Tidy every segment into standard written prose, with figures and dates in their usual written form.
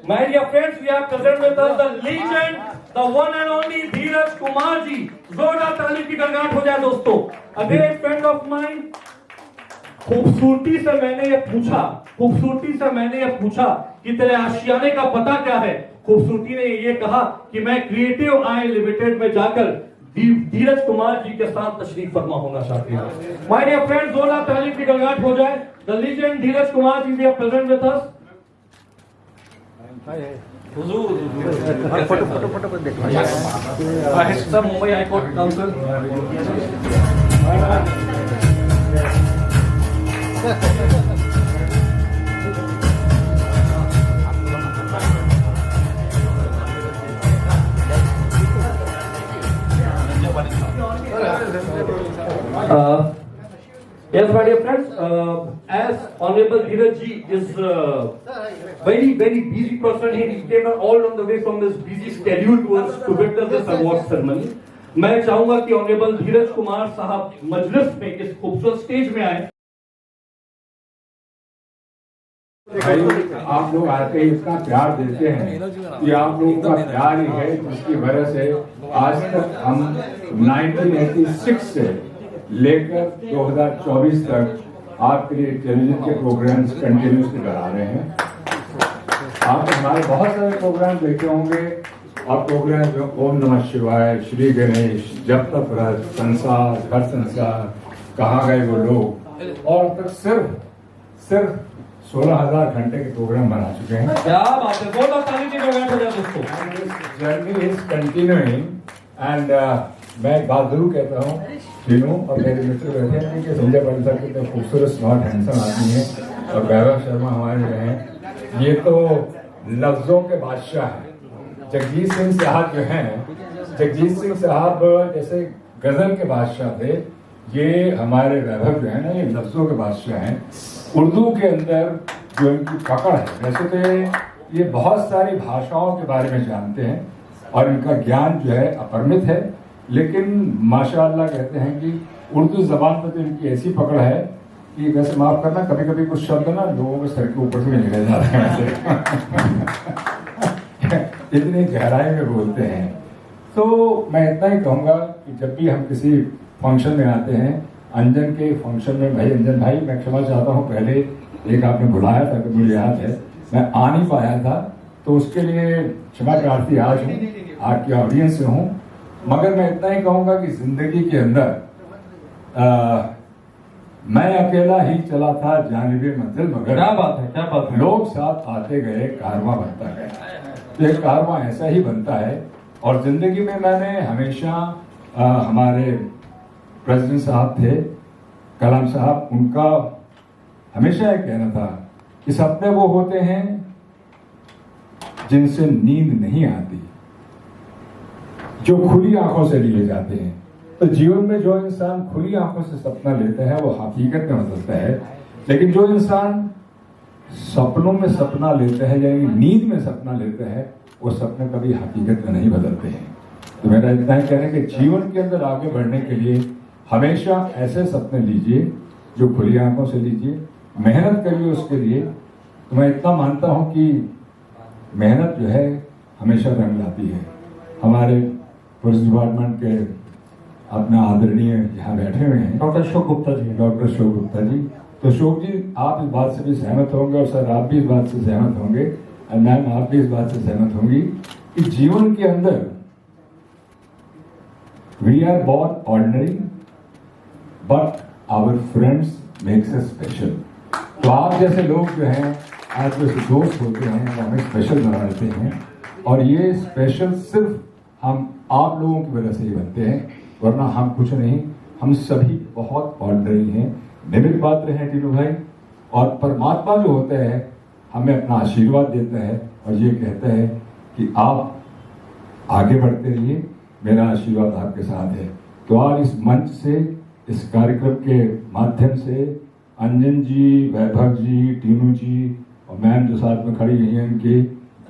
My dear friends, we have present with us the legend, the one and only धीरज कुमार जी। जोरदार ताली की गड़गड़ाहट हो जाए दोस्तों। A great friend of mine। खूबसूरती से मैंने ये पूछा कि तेरे आशियाने का पता क्या है। खूबसूरती ने ये कहा कि मैं क्रिएटिव आई लिमिटेड में जाकर धीरज कुमार जी के साथ तशरीफ फरमा होना चाहती हूँ। माय डियर फ्रेंड्स, जोरदार ताली की गड़गड़ाहट हो जाए। The legend Dheeraj Kumar ji we are present with us. Photo देखो। Mumbai high court council. Yes, my dear friends, as Honorable Dheeraj ji is very busy person, he came all on the way from his busy schedule to witness this award ceremony. मैं चाहूंगा कि Honorable धीरज कुमार साहब मजलिस में इस खूबसूरत stage में आए। आप लोग आते ही इतना प्यार देते हैं कि आप लोगों का प्यार ही है जिसकी वजह से आज तक हम 1986 से लेकर 2024 तक आपके लिए टेलीविजन के प्रोग्राम्स कंटिन्यूसली करा रहे हैं। आपने हमारे बहुत सारे प्रोग्राम देखे होंगे और प्रोग्राम जो ओम नमः शिवाय, श्री गणेश, जब तक रह, संसार, घर संसार, कहाँ गए वो लोग, और अब तक सिर्फ 16,000 घंटे के प्रोग्राम बना चुके हैं। क्या बात है, बहुत ताली की गड़गड़ाहट हो जाए दोस्तों। जर्नी इज कंटिन्यूइंग एंड मैं एक बात जरूर कहता हूँ, तीनों और मेरे मित्र रहते हैं कि संजय पाटिल साहब कितने खूबसूरत स्मार्ट हैंडसम आदमी हैं और वैभव शर्मा हमारे जो हैं ये तो लफ्जों के बादशाह हैं। जगजीत सिंह साहब जो हैं, जगजीत सिंह साहब जैसे गजल के बादशाह थे, ये हमारे वैभव जो है ना, ये लफ्जों के बादशाह हैं। उर्दू के अंदर जो इनकी पकड़ है, वैसे तो ये बहुत सारी भाषाओं के बारे में जानते हैं और इनका ज्ञान जो है अपरिमित है, लेकिन माशाअल्लाह कहते हैं कि उर्दू जबान पर तो इनकी ऐसी पकड़ है कि वैसे माफ करना, कभी कभी कुछ शब्द ना लोगों के सर के ऊपर से भी निकल जाते हैं इतनी गहराई में बोलते हैं। तो मैं इतना ही कहूँगा कि जब भी हम किसी फंक्शन में आते हैं, अंजन के फंक्शन में, भाई अंजन भाई मैं क्षमा चाहता हूँ, पहले एक आपने बुलाया था कि मुझे याद है, मैं आ नहीं पाया था, तो उसके लिए क्षमा प्रार्थी आज हूँ, आपकी ऑडियंस से हूँ। मगर मैं इतना ही कहूँगा कि जिंदगी के अंदर मैं अकेला ही चला था जानिबे मंजिल, मगर क्या बात है, लोग साथ आते गए, कारवां बनता गया। तो एक कारवां ऐसा ही बनता है। और जिंदगी में मैंने हमेशा हमारे प्रेसिडेंट साहब थे, कलाम साहब, उनका हमेशा ये कहना था कि सपने वो होते हैं जिनसे नींद नहीं आती, जो खुली आंखों से लिए जाते हैं। तो जीवन में जो इंसान खुली आंखों से सपना लेता है वो हकीकत में बदलता है, लेकिन जो इंसान सपनों में सपना लेता है यानी नींद में सपना लेता है, वो सपने कभी हकीकत में नहीं बदलते हैं। तो मेरा इतना ही कहना है कि जीवन के अंदर आगे बढ़ने के लिए हमेशा ऐसे सपने लीजिए जो खुली आंखों से लीजिए, मेहनत करिए उसके लिए। तो मैं इतना मानता हूं कि मेहनत जो है हमेशा रंग लाती है। हमारे पुलिस डिपार्टमेंट के अपना आदरणीय यहाँ बैठे हुए हैं डॉक्टर अशोक गुप्ता जी। तो अशोक जी, आप इस बात से भी सहमत होंगे और सर आप भी इस बात से सहमत होंगे और मैम आप भी इस बात से सहमत होंगी कि जीवन के अंदर we are born ordinary but our friends makes us special. तो आप जैसे लोग जो हैं, आप जैसे दोस्त होते हैं, वो हमें स्पेशल बना देते हैं और ये स्पेशल सिर्फ हम आप लोगों की वजह से ही बनते हैं, वरना हम कुछ नहीं। हम सभी बहुत ऑर्डिनरी हैं, निमित्त पात्र हैं टीनू भाई। और परमात्मा जो होता है हमें अपना आशीर्वाद देता है और ये कहता है कि आप आगे बढ़ते रहिए, मेरा आशीर्वाद आपके साथ है। तो आज इस मंच से, इस कार्यक्रम के माध्यम से अंजन जी, वैभव जी, टीनू जी और मैम जो साथ में खड़ी हुई हैं, इनकी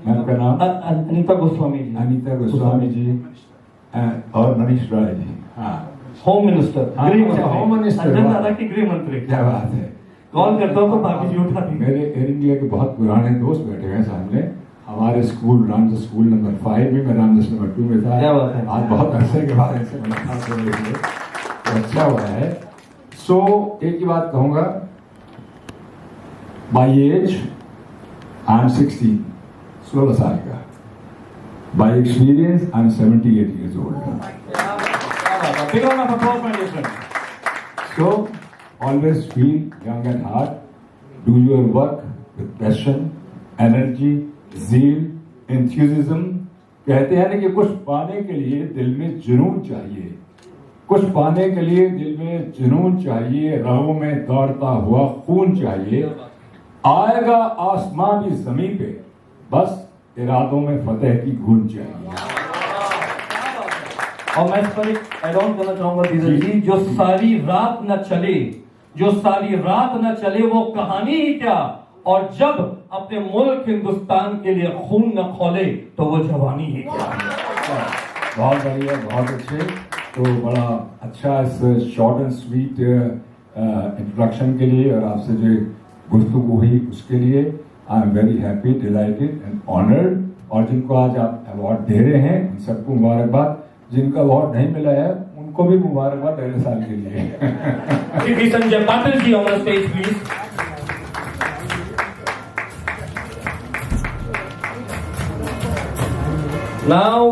मैम का नाम अनीता गोस्वामी जी और मनीष राय जी, हाँ, होम मिनिस्टर, होम मिनिस्टर, अंजन दादा की गृह मंत्री। क्या बात है, कॉल करता हूँ तो बाकी जी उठा दी। मेरे एयर इंडिया के बहुत पुराने दोस्त बैठे हैं सामने, हमारे स्कूल रामदास स्कूल नंबर 5 में, मैं रामदास नंबर 2 में था। क्या बात है। आज बहुत अरसे के बाद ऐसे मुलाकात हो रही है, तो अच्छा हुआ है। सो एक ही बात कहूंगा, बाई एज आई एम 16, 16 साल का। By experience I am 78 years old. Big round of applause, my dear friend. So always feel young at heart. Do your work with passion, energy, zeal, enthusiasm. कहते हैं ना कि कुछ पाने के लिए दिल में जुनून चाहिए, कुछ पाने के लिए दिल में जुनून चाहिए, राहों में दौड़ता हुआ खून चाहिए। आएगा आसमां भी जमीन पे, बस इरादों में फतेह की गूंज चाहिए। और मैं इस पर एक ऐड ऑन करना चाहूंगा धीरज जी, जो सारी रात न चले, जो सारी रात न चले वो कहानी ही क्या, और जब अपने मुल्क हिंदुस्तान के लिए खून न खोले तो वो जवानी ही क्या। बहुत बढ़िया, बहुत अच्छे। तो बड़ा अच्छा इस शॉर्ट एंड स्वीट इंट्रोडक्शन के लिए और आपसे जो गुफ्तगू हुई उसके लिए I am very happy, delighted and honoured. और जिनको आज आप अवार्ड दे रहे हैं उन सबको मुबारकबाद, जिनका अवार्ड नहीं मिला है उनको भी मुबारकबाद अगले साल के लिए। Sanjay Patil ji on the stage please. Now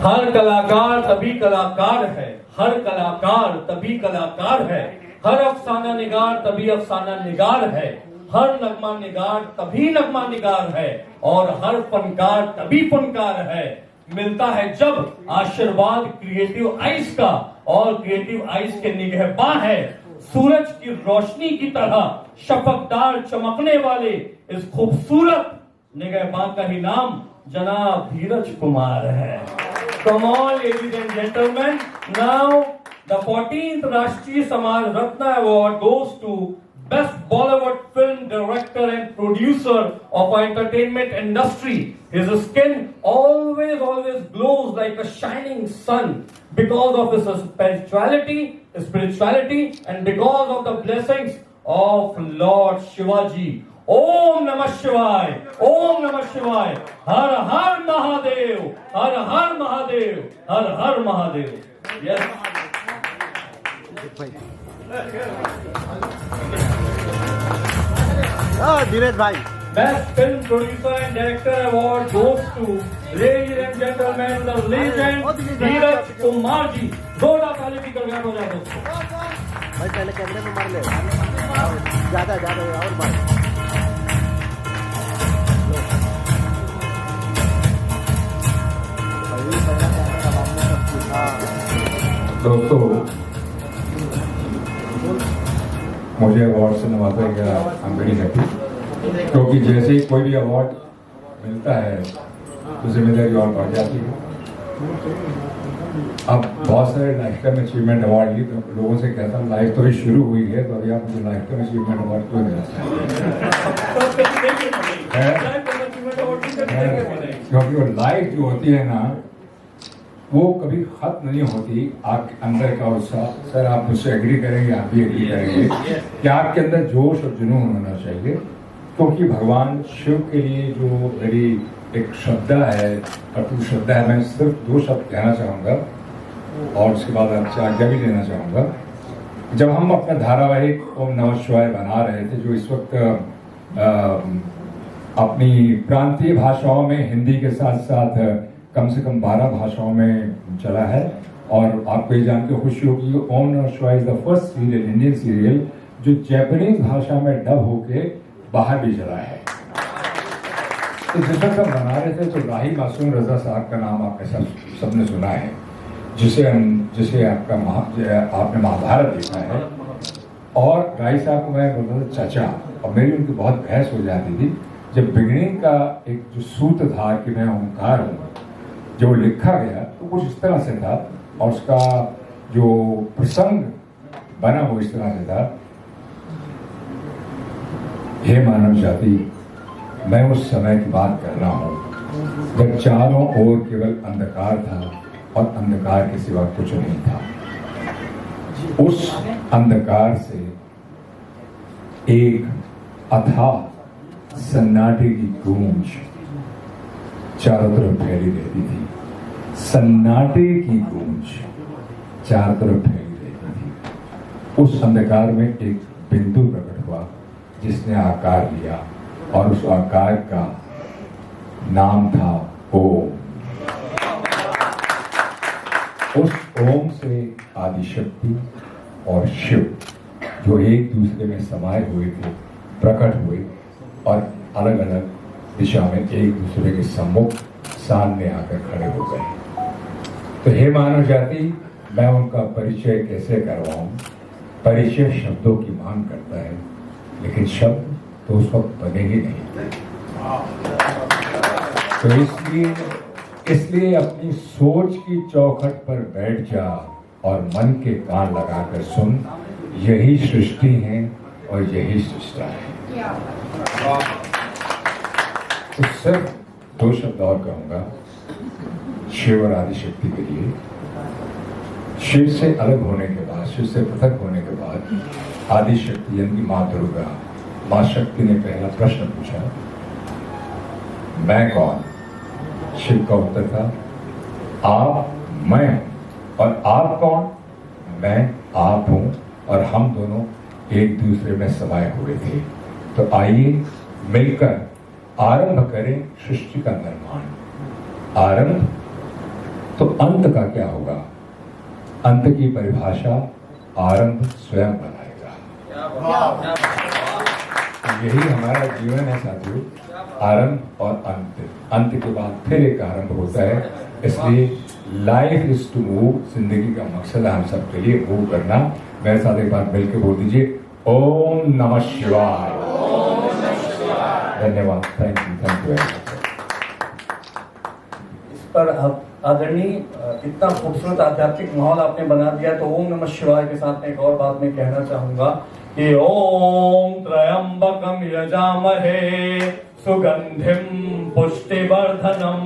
हर कलाकार तभी कलाकार है, हर कलाकार तभी कलाकार है, हर अफसाना निगार तभी अफसाना निगार है, हर नगमा निगार तभी नगमा निगार है, और हर फनकार तभी फनकार है। मिलता है जब आशीर्वाद क्रिएटिव आइज का, और क्रिएटिव आइज के निगहबान है सूरज की रोशनी की तरह शफकदार चमकने वाले इस खूबसूरत निगहबान का ही नाम जनाब धीरज कुमार है। Come on, ladies and gentlemen, now the 14th Rashtriya Samaj Ratna Award goes to Best Bollywood Film Director and Producer of our entertainment industry. His skin always glows like a shining sun because of his spirituality and because of the blessings of Lord Shivaji. Om Namah Shivaya, Om Namah Shivaya, Har Har Mahadev, Har Har Mahadev, Har Har Mahadev. Yes. धीरज भाई। Best Film Producer and Director Award goes to, ladies and gentlemen, the legend Dheeraj Kumar ji. जोरदार ताली भी कर हो जाए दोस्तों। भाई पहले कैमरे में मार ले, ज्यादा और मार। दोस्तों, मुझे अवार्ड से नवाजा गया, आई एम वेरी हैप्पी, क्योंकि जैसे ही कोई भी अवार्ड मिलता है तो जिम्मेदारी और बढ़ जाती है। अब बहुत सारे लाइफ टाइम अचीवमेंट अवार्ड लिए, तो लोगों से कहता हूँ लाइफ तो अभी शुरू हुई है, तो अभी आप मुझे लाइफ टाइम अचीवमेंट अवार्ड क्यों देना चाहिए? क्योंकि वो लाइफ जो होती है ना, वो कभी खत्म नहीं होती। आपके अंदर का उत्साह, सर आप मुझसे एग्री करेंगे, आप भी एग्री करेंगे कि आपके अंदर जोश और जुनून होना चाहिए। क्योंकि भगवान शिव के लिए जो मेरी एक श्रद्धा है, अटूट श्रद्धा है, मैं सिर्फ 2 शब्द कहना चाहूँगा और उसके बाद आपसे आज्ञा भी लेना चाहूँगा। जब हम अपना धारावाहिक ओम नमः शिवाय बना रहे थे, जो इस वक्त अपनी प्रांतीय भाषाओं में हिंदी के साथ साथ कम से कम 12 भाषाओं में चला है, और आपको ये जान के खुशी होगी ओम नमः शिवाय is the first serial, Indian serial, जो जैपनीज भाषा में डब होके बाहर भी चला है। तो जिस वक्त हम बना रहे थे तो राही मासूम रजा साहब का नाम आपने सबने सुना है, जिसे आपने महाभारत देखा है। और राही साहब को मैं बोलता था चाचा, और मेरी उनकी बहुत बहस हो जाती थी। जब बिगिनिंग का एक जो सूत्र था कि मैं ओंकार हूँ, जब वो लिखा गया तो कुछ इस तरह से था, और उसका जो प्रसंग बना वो इस तरह से था, हे मानव जाति, मैं उस समय की बात कर रहा हूं जब चारों ओर केवल अंधकार था और अंधकार के सिवा कुछ नहीं था। उस अंधकार से एक अथाह सन्नाटे की गूंज चारों तरफ फैली रहती थी। सन्नाटे की गूंज चारों तरफ फैली रहती थी। उस अंधकार में एक बिंदु प्रकट हुआ जिसने आकार लिया और उस आकार का नाम था ओम। उस ओम से आदिशक्ति और शिव जो एक दूसरे में समाये हुए थे प्रकट हुए और अलग अलग दिशा में एक दूसरे के सम्मुख सामने आकर खड़े हो गए। तो हे मानव जाति, मैं उनका परिचय कैसे करवाऊं? परिचय शब्दों की मांग करता है, लेकिन शब्द तो उस वक्त बने ही नहीं थे। तो इसलिए अपनी सोच की चौखट पर बैठ जा और मन के कान लगाकर सुन। यही सृष्टि है और यही सृष्टा है। तो सिर्फ दो शब्द और कहूंगा शिव और आदिशक्ति के लिए। शिव से अलग होने के बाद, शिव से पृथक होने के बाद आदिशक्ति यानी मां दुर्गा, मां शक्ति ने पहला प्रश्न पूछा, मैं कौन? शिव का उत्तर था, आप मैं हूं। और आप कौन? मैं आप हूं और हम दोनों एक दूसरे में समाये हुए थे। तो आइए मिलकर आरंभ करें सृष्टि का निर्माण। आरंभ तो अंत का क्या होगा? अंत की परिभाषा आरंभ स्वयं बनाएगा। यही हमारा जीवन है साथियों, आरंभ और अंत। अंत के बाद फिर एक आरंभ होता है। इसलिए लाइफ इज टू मूव। जिंदगी का मकसद है हम सबके लिए मूव करना। मेरे साथ एक बार मिलकर बोल दीजिए, ओम नमः शिवाय। धन्यवाद। Thank you very much. इस पर आदरणीय इतना खूबसूरत आध्यात्मिक माहौल आपने बना दिया, तो ओम नमः शिवाय के साथ में एक और बात मैं कहना चाहूंगा कि ओम त्र्यंबकम यजामहे सुगंधिम पुष्टिवर्धनम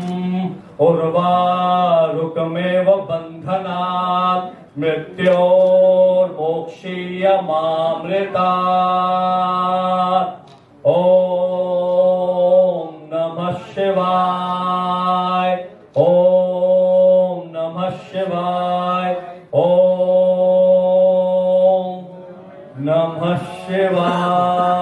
उर्वारुकमेव बंधनात् मृत्योर्मोक्षीयमामृतात्। ओम नमः शिवाय। ओम नमः शिवाय। ओम नमः शिवाय।